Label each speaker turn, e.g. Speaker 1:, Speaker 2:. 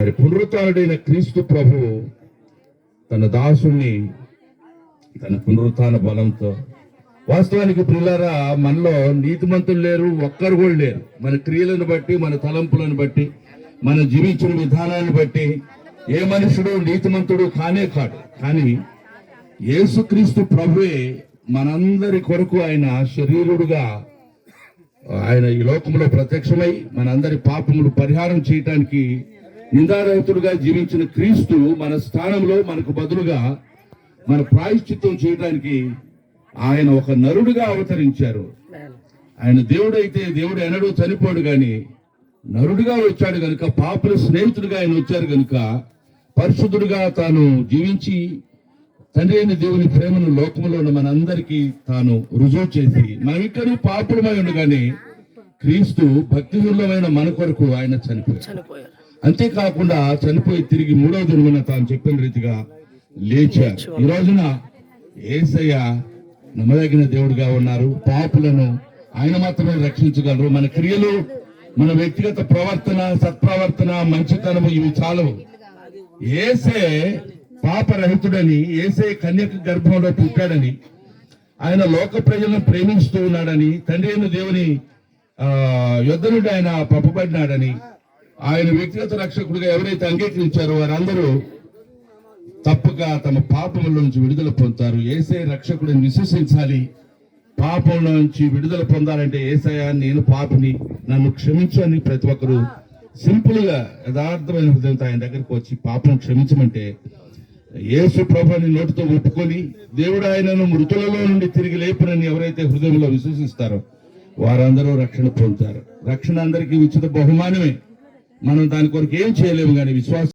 Speaker 1: మరి పునరుత్థానుడైన క్రీస్తు ప్రభు తన దాసుని తన పునరుత్థాన బలంతో, వాస్తవానికి ప్రియులారా, మనలో నీతిమంతులు లేరు, ఒక్కరు కూడా లేరు. మన క్రియలను బట్టి, మన తలంపులను బట్టి, మన జీవించిన విధానాన్ని బట్టి ఏ మనుషుడు నీతిమంతుడు కానే కాడు. కానీ యేసుక్రీస్తు ప్రభువే మనందరి కొరకు ఆయన శరీరుడుగా ఆయన ఈ లోకంలో ప్రత్యక్షమై మనందరి పాపములు పరిహారం చేయటానికి నిందారహితుడుగా జీవించిన క్రీస్తు మన స్థానంలో మనకు బదులుగా మన ప్రాయశ్చిత్తం చేయడానికి ఆయన ఒక నరుడుగా అవతరించారు. ఆయన దేవుడైతే దేవుడు ఎన్నడూ చనిపోడు, గాని నరుడుగా వచ్చాడు గనుక, పాపుల స్నేహితుడిగా ఆయన వచ్చారు గనుక, పరిశుద్ధుడుగా తాను జీవించి తండ్రి అయిన దేవుని ప్రేమను లోకంలో ఉన్న మనందరికీ తాను రుజువు చేసి, మనం ఇక్కడ పాపులమై ఉండగానే క్రీస్తు భక్తిహీనులమైన మన కొరకు ఆయన చనిపోయారు. అంతేకాకుండా చనిపోయి తిరిగి మూడవ దినమున తాను చెప్పిన రీతిగా లేచారు. ఈ రోజున యేసయ్య నమ్మదగిన దేవుడిగా ఉన్నారు. పాపులను ఆయన మాత్రమే రక్షించగలరు. మన క్రియలు, మన వ్యక్తిగత ప్రవర్తన, సత్ప్రవర్తన, మంచితనము ఇవి చాలవు. యేసే పాపరహితుడని, యేసే కన్యక గర్భంలో పుట్టాడని, ఆయన లోక ప్రజలను ప్రేమిస్తూ ఉన్నాడని, తండ్రి అయిన దేవుని యొద్ద నుండి ఆయన పంపబడినాడని, ఆయన వ్యక్తిగత రక్షకుడిగా ఎవరైతే అంగీకరించారో వారందరూ తప్పక తమ పాపముల నుంచి విడుదల పొందుతారు. యేసే రక్షకుడిని విశ్వసించాలి. పాపం నుంచి విడుదల పొందాలంటే యేసయ్య నేను పాపిని, నన్ను క్షమించు అని ప్రతి ఒక్కరు సింపుల్ గా యథార్థమైన హృదయంతో ఆయన దగ్గరికి వచ్చి పాపం క్షమించమంటే, యేసు ప్రభుని నోటితో ఒప్పుకొని దేవుడు ఆయనను మృతులలో నుండి తిరిగి లేపునని ఎవరైతే హృదయంలో విశ్వసిస్తారో వారందరూ రక్షణ పొందుతారు. రక్షణ అందరికీ ఉచిత బహుమానమే. మనం దాని కొరకు ఏం చేయలేము, కానీ విశ్వాసం